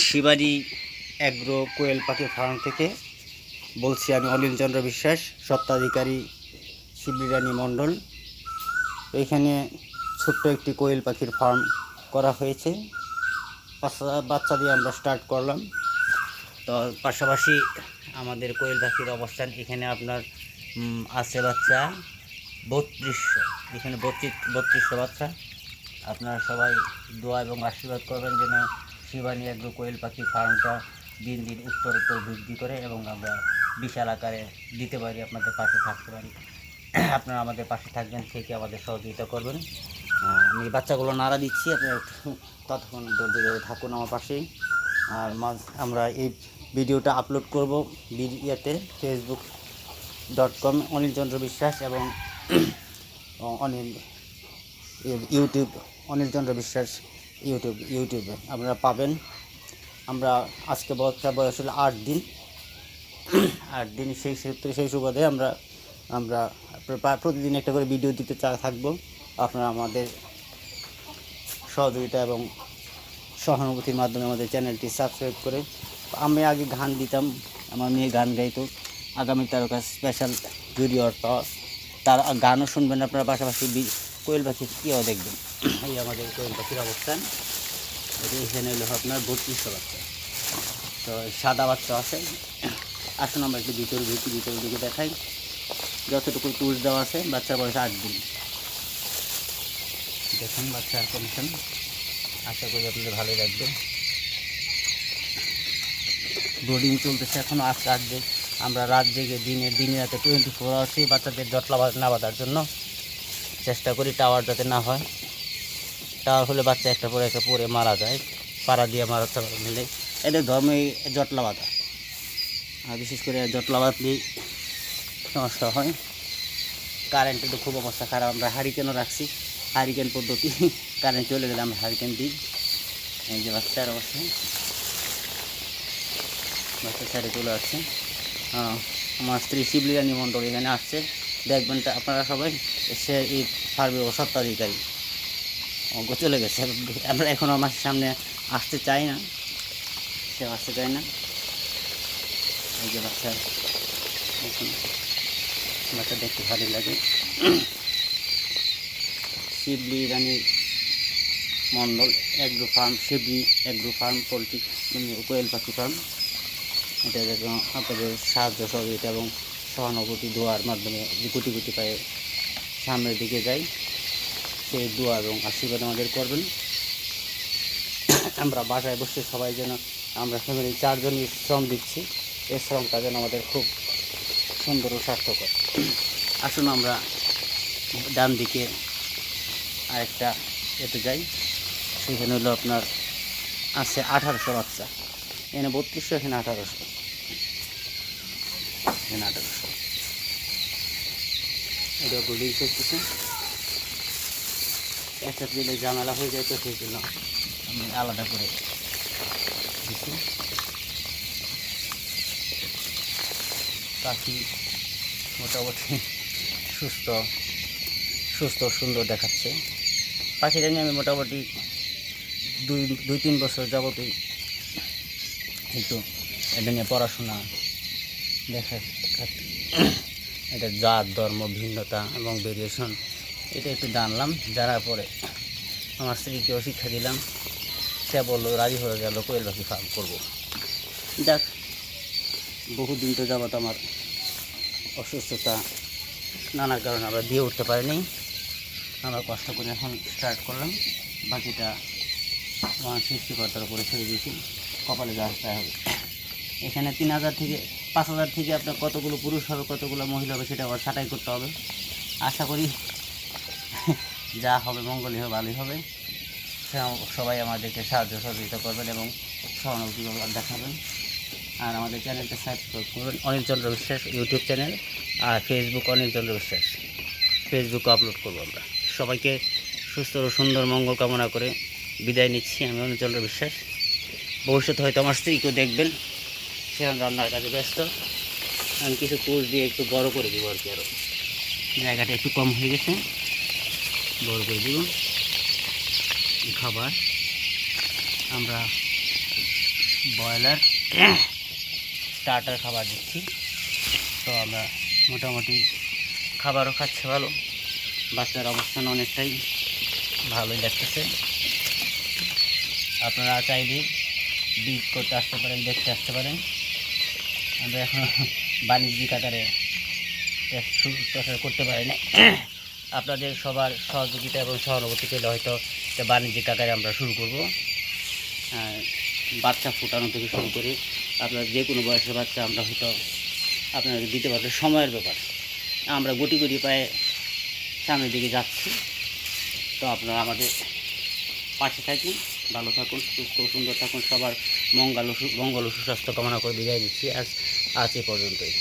Shivani agro কোয়েল পাখি farm থেকে বলছি। আমি অনিল চন্দ্র বিশ্বাস, স্বত্বাধিকারী শিবলি রানী মণ্ডল। এখানে ছোট্ট একটি কোয়েল পাখির ফার্ম করা হয়েছে। বাচ্চা দিয়ে আমরা স্টার্ট করলাম। তো পাশাপাশি আমাদের কোয়েল পাখির অবস্থান এখানে আপনার আছে বাচ্চা 3200, এখানে 3200 বাচ্চা। আপনারা সবাই দোয়া এবং আশীর্বাদ করবেন যেন শিবানী অ্যাগ্রো কোয়েল পাখি ফার্মটা দিন দিন উত্তর বৃদ্ধি করে এবং আমরা বিশাল আকারে দিতে পারি, আপনাদের পাশে থাকতে পারি। আপনারা আমাদের পাশে থাকবেন, থেকে আমাদের সহযোগিতা করবেন। আমি বাচ্চাগুলো নাড়া দিচ্ছি, আপনারা একটু ততক্ষণ ধৈর্য ধরে থাকুন আমার পাশেই। আর আমরা এই ভিডিওটা আপলোড করব facebook.com অনিল চন্দ্র বিশ্বাস এবং ইউটিউব অনিল চন্দ্র বিশ্বাস ইউটিউবে আপনারা পাবেন। আমরা আজকে বয়স হলো 8 দিন। সেই সুবাদে আমরা প্রতিদিন একটা করে ভিডিও দিতে থাকবো। আপনারা আমাদের সহযোগিতা এবং সহানুভূতির মাধ্যমে আমাদের চ্যানেলটি সাবস্ক্রাইব করে। আমি আগে গান দিতাম, আমার মেয়ে গান গাইতো। আগামী তারকা স্পেশাল জুরিয়র তার গানও শুনবেন আপনারা, পাশাপাশি কোয়েল পাখির কীও দেখবেন। এই আমাদের কোয়েল পাখির অবস্থান। এখানে হলো আপনার 3200 বাচ্চা। তো সাদা বাচ্চা আছে। আসুন আমরা একটু ভিতরের দিকে দেখাই। যতটুকু টুলস দেওয়া আছে, বাচ্চার বয়স 8 দিন। দেখুন বাচ্চার কন্ডিশন, আশা করি আপনাদের ভালোই লাগবে। ব্রিডিং চলতেছে এখনও। আমরা রাত জেগে দিনে রাতে 24 আওয়ার্সই বাচ্চাদের জটলা না বাঁধার জন্য চেষ্টা করি। টাওয়ার যাতে না হয়, টাওয়ার হলে বাচ্চা একটা পরে মারা যায়, পাড়া দিয়ে মারা মিলে। এদের ধর্মই জটলা বাঁধা, আর বিশেষ করে জটলা বাঁধলেই সমস্যা হয়। কারেন্টের তো খুব অবস্থা খারাপ। আমরা হারিকেনও রাখছি, হারিকেন পদ্ধতি। কারেন্ট চলে গেলে আমরা হারিকেন দিই। এই যে বাচ্চার অবস্থা, বাচ্চা ছেড়ে চলে আসছে। আমার স্ত্রী শিবলি রানী মণ্ডল এখানে আসছে, দেখবেন আপনারা সবাই। সে এই ফার্মের স্বত্বাধিকারী চলে গেছে। আমরা এখনও আমার সামনে আসতে চাই না, সে আসতে চায় না। এই যে বাচ্চা দেখতে ভালোই লাগে। শিবলি রানী মণ্ডল অ্যাগ্রো ফার্ম, শিবলি অ্যাগ্রো ফার্ম পোলট্রি কোয়েল পাখি ফার্ম। এটা আপনাদের সাহায্য সহযোগিতা এবং সহানুভূতি দোয়ার মাধ্যমে গুটি পায়ে সামনের দিকে যাই। সেই দোয়া এবং আশীর্বাদ আমাদের করবেন। আমরা বাসায় বসে সবাই যেন, আমরা ফ্যামিলি 4 জনই শ্রম দিচ্ছি, এই শ্রমটা যেন আমাদের খুব সুন্দর ও স্বাস্থ্যকর। আসুন আমরা ডান দিকে আরেকটা এতে যাই। সেখানে হলো আপনার আছে 1800 বাচ্চা। এখানে 3200, এখানে 1800, এখানে 1800। এটা ব্রিডিং করতেছে। একটা দিলে ঝামেলা হয়ে যায়, তো সেই জন্য আমি আলাদা করে দিচ্ছি। পাখি মোটামুটি সুস্থ সুন্দর দেখাচ্ছে। পাখিটা নিয়ে আমি মোটামুটি 2-3 বছর যাবতই একটু এটা নিয়ে পড়াশোনা এটা জাত ধর্ম ভিন্নতা এবং ভেরিয়েশন এটা একটু জানলাম। জানার পরে আমার স্ত্রীকেও শিক্ষা দিলাম, সে বললো, রাজি হয়ে গেল কোয়েল পাখি ফার্ম করবো। যাক, বহুদিন তো যাবত আমার অসুস্থতা নানা কারণে আমরা দিয়ে উঠতে পারিনি। আমরা কষ্ট করে এখন স্টার্ট করলাম। বাকিটা আমার সৃষ্টিকর্তার উপরে ছেড়ে দিয়েছি, কপালে যা আসতে হবে। এখানে 3000 থেকে 5000 থেকে আপনার কতগুলো পুরুষ হবে কতগুলো মহিলা হবে সেটা আবার ছাঁটাই করতে হবে। আশা করি যা হবে মঙ্গলই হবে, ভালোই হবে। সবাই আমাদেরকে সাহায্য সহযোগিতা করবেন এবং সহানুভূতি দেখাবেন। আর আমাদের চ্যানেলটা সাবস্ক্রাইব করবেন, অনিল চন্দ্র বিশ্বাস ইউটিউব চ্যানেল। আর ফেসবুক অনিল চন্দ্র বিশ্বাস, ফেসবুকে আপলোড করবো আমরা। সবাইকে সুস্থ ও সুন্দর মঙ্গল কামনা করে বিদায় নিচ্ছি। আমি অনিল চন্দ্র বিশ্বাস। ভবিষ্যতে হয়তো আমার স্ত্রীকেও দেখবেন, সে রান্নার কাজে ব্যস্ত। আমি কিছু কোর্স দিয়ে একটু বড় করে দিব আর কি, আরও জায়গাটা একটু কম হয়ে গেছে, বড় করে দিব। খাবার আমরা ব্রয়লার স্টার্টার খাবার দিচ্ছি। তো আমরা মোটামুটি খাবারও খাচ্ছে ভালো, বাচ্চার অবস্থান অনেকটাই ভালোই লাগতেছে। আপনারা চাইলে ভিজিট করতে আসতে পারেন, দেখতে আসতে পারেন। আমরা এখন বাণিজ্যিক আকারে প্রচার করতে পারিনি, আপনাদের সবার সহযোগিতা এবং সহানুভূতি পেলে হয়তো এটা বাণিজ্যিক আকারে আমরা শুরু করব। বাচ্চা ফোটানো থেকে শুরু করে আপনার যে কোনো বয়সের বাচ্চা আমরা হয়তো আপনাদের দিতে পারবো। সময়ের ব্যাপার, আমরা গুটি গুটি পায়ে সামনের দিকে যাচ্ছি। তো আপনারা আমাদের পাশে থাকুন, ভালো থাকুন, সুস্থ সুন্দর থাকুন, সবার মঙ্গল ও সুস্বাস্থ্য কামনা করে বিদায় দিচ্ছি। আজ এ পর্যন্তই।